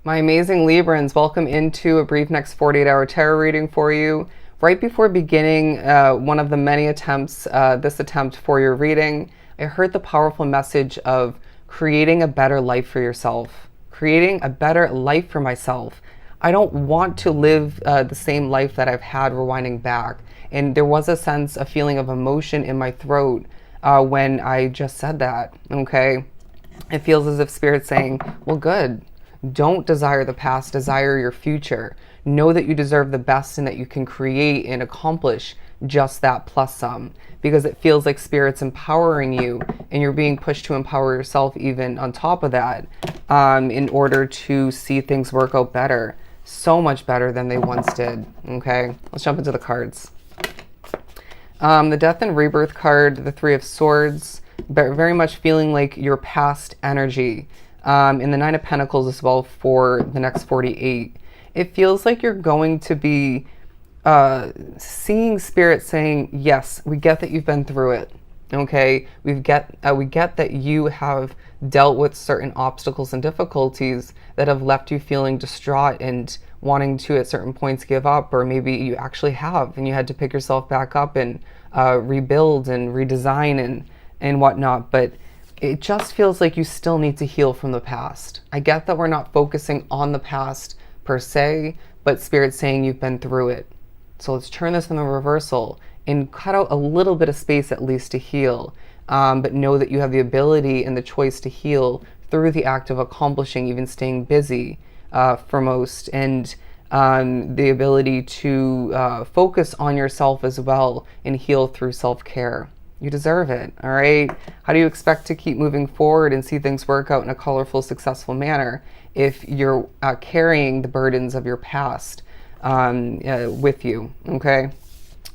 My amazing Librans, welcome into a brief next 48-hour tarot reading for you. Right before beginning one of the many attempts, this attempt for your reading, I heard the powerful message of creating a better life for yourself, creating a better life for myself. I don't want to live the same life that I've had rewinding back. And there was a feeling of emotion in my throat when I just said that, okay? It feels as if Spirit's saying, well, good. Don't desire the past, desire your future. Know that you deserve the best and that you can create and accomplish just that plus some, because it feels like Spirit's empowering you and you're being pushed to empower yourself even on top of that in order to see things work out better, so much better than they once did. Okay, let's jump into the cards. The Death and Rebirth card, the Three of Swords, very much feeling like your past energy. In the Nine of Pentacles as well for the next 48. It feels like you're going to be seeing Spirit saying, yes, we get that you've been through it. Okay, we get that you have dealt with certain obstacles and difficulties that have left you feeling distraught and wanting to at certain points give up, or maybe you actually have and you had to pick yourself back up and rebuild and redesign and whatnot. But it just feels like you still need to heal from the past. I get that we're not focusing on the past per se, but Spirit's saying you've been through it. So let's turn this in the reversal and cut out a little bit of space at least to heal. But know that you have the ability and the choice to heal through the act of accomplishing, even staying busy for most, and the ability to focus on yourself as well and heal through self-care. You deserve it, all right? How do you expect to keep moving forward and see things work out in a colorful, successful manner if you're carrying the burdens of your past with you, okay?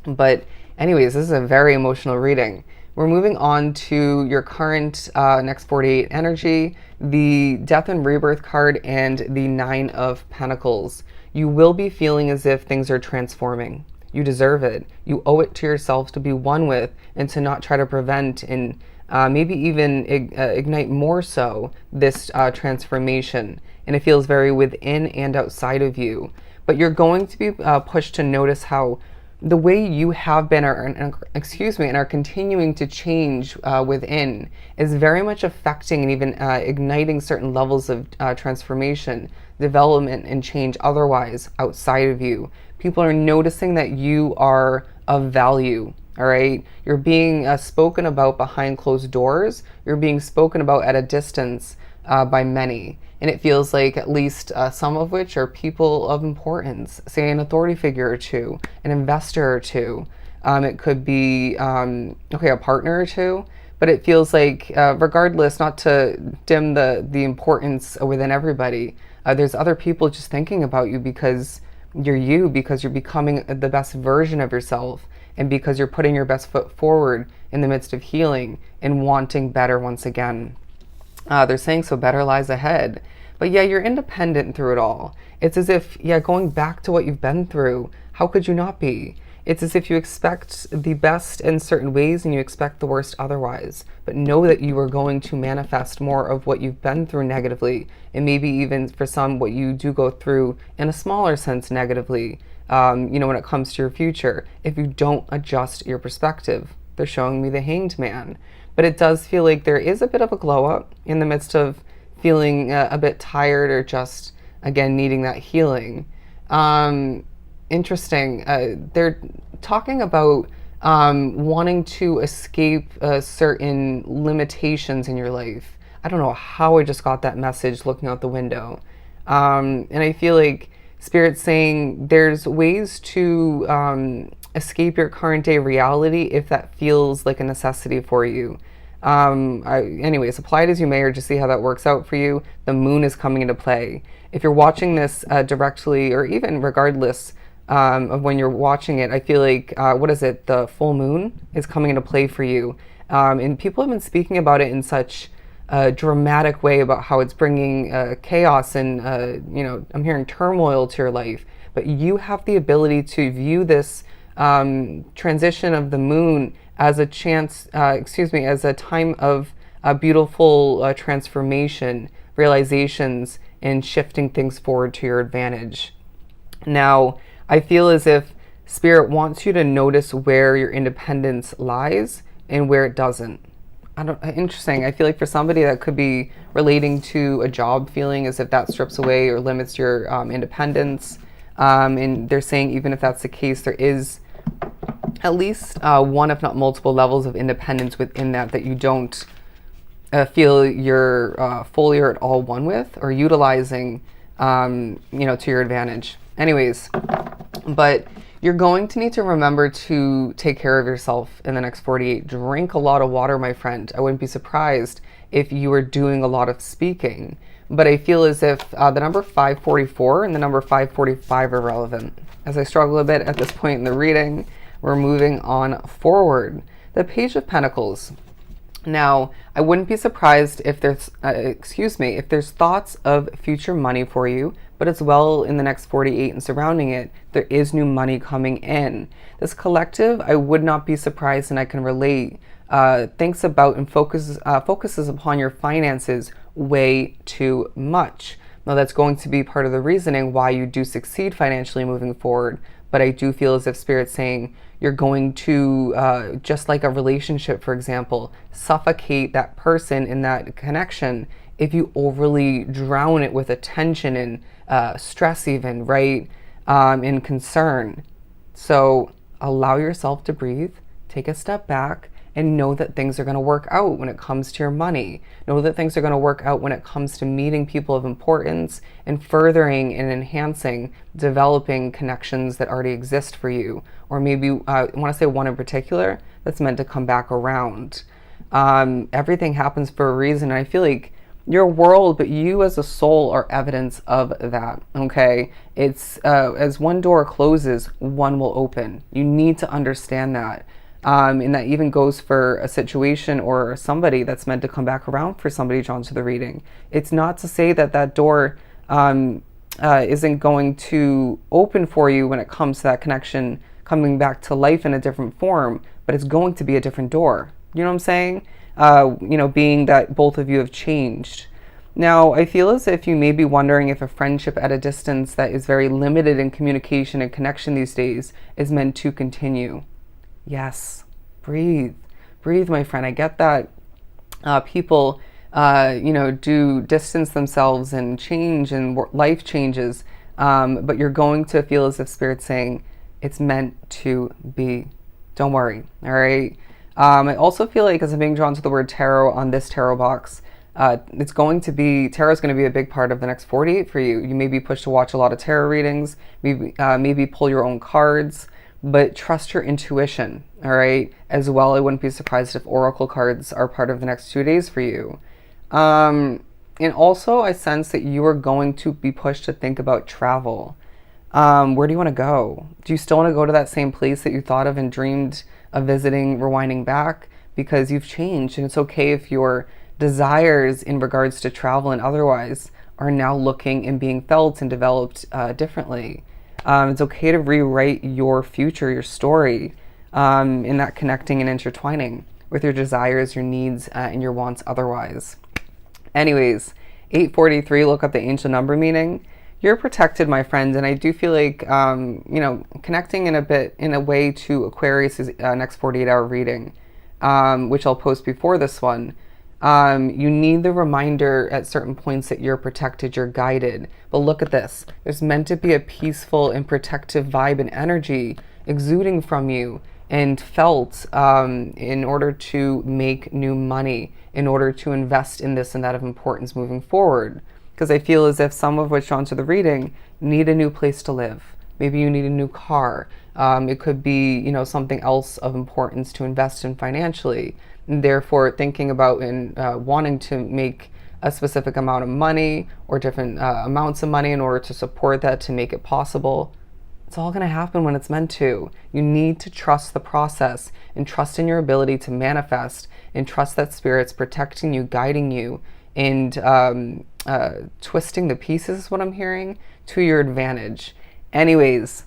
But anyways, this is a very emotional reading. We're moving on to your current next 48 energy, the Death and Rebirth card, and the Nine of Pentacles. You will be feeling as if things are transforming. You deserve it. You owe it to yourself to be one with and to not try to prevent and maybe even ignite more so this transformation. And it feels very within and outside of you. But you're going to be pushed to notice how the way you have been, and are continuing to change within is very much affecting and even igniting certain levels of transformation, development, and change otherwise outside of you. People are noticing that you are of value, all right? You're being spoken about behind closed doors. You're being spoken about at a distance by many. And it feels like at least some of which are people of importance, say an authority figure or two, an investor or two. It could be, a partner or two. But it feels like, regardless, not to dim the importance within everybody, there's other people just thinking about you because you're becoming the best version of yourself, and because you're putting your best foot forward in the midst of healing and wanting better once again. They're saying so better lies ahead. But yeah, you're independent through it all. It's as if, going back to what you've been through, how could you not be? It's as if you expect the best in certain ways and you expect the worst otherwise. But know that you are going to manifest more of what you've been through negatively, and maybe even for some what you do go through in a smaller sense negatively, when it comes to your future, if you don't adjust your perspective. They're showing me the Hanged Man. But it does feel like there is a bit of a glow up in the midst of feeling a bit tired or just, again, needing that healing. Interesting. They're talking about wanting to escape certain limitations in your life. I don't know how I just got that message looking out the window. And I feel like Spirit's saying there's ways to escape your current day reality if that feels like a necessity for you. Anyways, apply it as you may, or just see how that works out for you. The moon is coming into play. If you're watching this directly, or even regardless of when you're watching it, I feel like, the full moon is coming into play for you. And people have been speaking about it in such a dramatic way about how it's bringing chaos and, I'm hearing turmoil to your life. But you have the ability to view this transition of the moon as a as a time of beautiful transformation, realizations, and shifting things forward to your advantage. Now, I feel as if Spirit wants you to notice where your independence lies and where it doesn't. Interesting. I feel like for somebody that could be relating to a job, feeling as if that strips away or limits your independence. And they're saying even if that's the case, there is at least one, if not multiple levels of independence within that you don't feel you're fully or at all one with or utilizing, to your advantage. Anyways, but you're going to need to remember to take care of yourself in the next 48. Drink a lot of water, my friend. I wouldn't be surprised if you were doing a lot of speaking. But I feel as if the number 544 and the number 545 are relevant. As I struggle a bit at this point in the reading, we're moving on forward. The Page of Pentacles. Now, I wouldn't be surprised if there's, if there's thoughts of future money for you, but as well in the next 48 and surrounding it, there is new money coming in. This collective, I would not be surprised, and I can relate, thinks about and focuses upon your finances way too much. Now, that's going to be part of the reasoning why you do succeed financially moving forward, but I do feel as if Spirit's saying you're going to, just like a relationship, for example, suffocate that person in that connection if you overly drown it with attention and stress even, right? And concern. So allow yourself to breathe, take a step back, and know that things are going to work out when it comes to your money. Know that things are going to work out when it comes to meeting people of importance and furthering and enhancing, developing connections that already exist for you. Or maybe, I want to say one in particular that's meant to come back around. Everything happens for a reason. And I feel like your world, but you as a soul are evidence of that, okay? It's, as one door closes, one will open. You need to understand that. And that even goes for a situation or somebody that's meant to come back around for somebody drawn to the reading. It's not to say that that door isn't going to open for you when it comes to that connection coming back to life in a different form, but it's going to be a different door. You know what I'm saying? Being that both of you have changed. Now, I feel as if you may be wondering if a friendship at a distance that is very limited in communication and connection these days is meant to continue. Yes, breathe, my friend. I get that people, do distance themselves and change and life changes, but you're going to feel as if Spirit's saying it's meant to be. Don't worry, all right? I also feel like as I'm being drawn to the word tarot on this tarot box, tarot is going to be a big part of the next 48 for you. You may be pushed to watch a lot of tarot readings, maybe pull your own cards, but trust your intuition, all right? As well, I wouldn't be surprised if oracle cards are part of the next 2 days for you. And also, I sense that you are going to be pushed to think about travel. Where do you want to go? Do you still want to go to that same place that you thought of and dreamed of visiting, rewinding back? Because you've changed, and it's okay if your desires in regards to travel and otherwise are now looking and being felt and developed differently. It's okay to rewrite your future, your story, in that connecting and intertwining with your desires, your needs, and your wants otherwise. Anyways, 843, look up the angel number meaning. You're protected, my friend, and I do feel like, connecting in a way to Aquarius' next 48-hour reading, which I'll post before this one. You need the reminder at certain points that you're protected, you're guided. But look at this. There's meant to be a peaceful and protective vibe and energy exuding from you and felt in order to make new money, in order to invest in this and that of importance moving forward. Because I feel as if some of what's drawn to the reading need a new place to live. Maybe you need a new car. It could be, something else of importance to invest in financially. And therefore, thinking about and wanting to make a specific amount of money or different amounts of money in order to support that, to make it possible. It's all going to happen when it's meant to. You need to trust the process and trust in your ability to manifest and trust that Spirit's protecting you, guiding you, and twisting the pieces is what I'm hearing to your advantage. Anyways,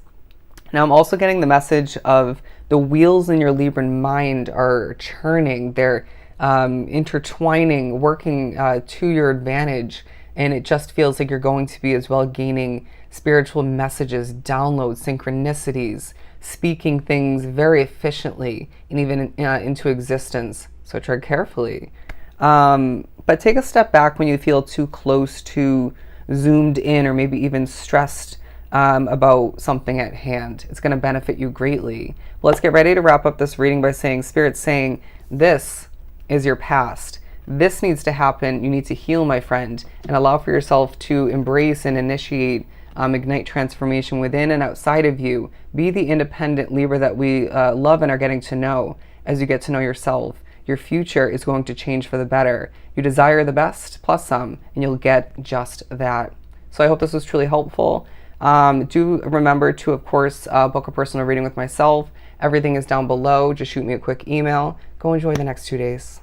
now I'm also getting the message of the wheels in your Libran mind are churning. They're intertwining, working to your advantage. and it just feels like you're going to be as well gaining spiritual messages, downloads, synchronicities, speaking things very efficiently and even into existence. So tread carefully. But take a step back when you feel too close to zoomed in or maybe even stressed about something at hand. It's going to benefit you greatly. Well, let's get ready to wrap up this reading by saying, Spirit's saying, this is your past. This needs to happen. You need to heal, my friend, and allow for yourself to embrace and initiate, ignite transformation within and outside of you. Be the independent Libra that we love and are getting to know. As you get to know yourself, your future is going to change for the better. You desire the best plus some, and you'll get just that. So I hope this was truly helpful. Do remember to, of course, book a personal reading with myself. Everything is down below. Just shoot me a quick email. Go enjoy the next 2 days.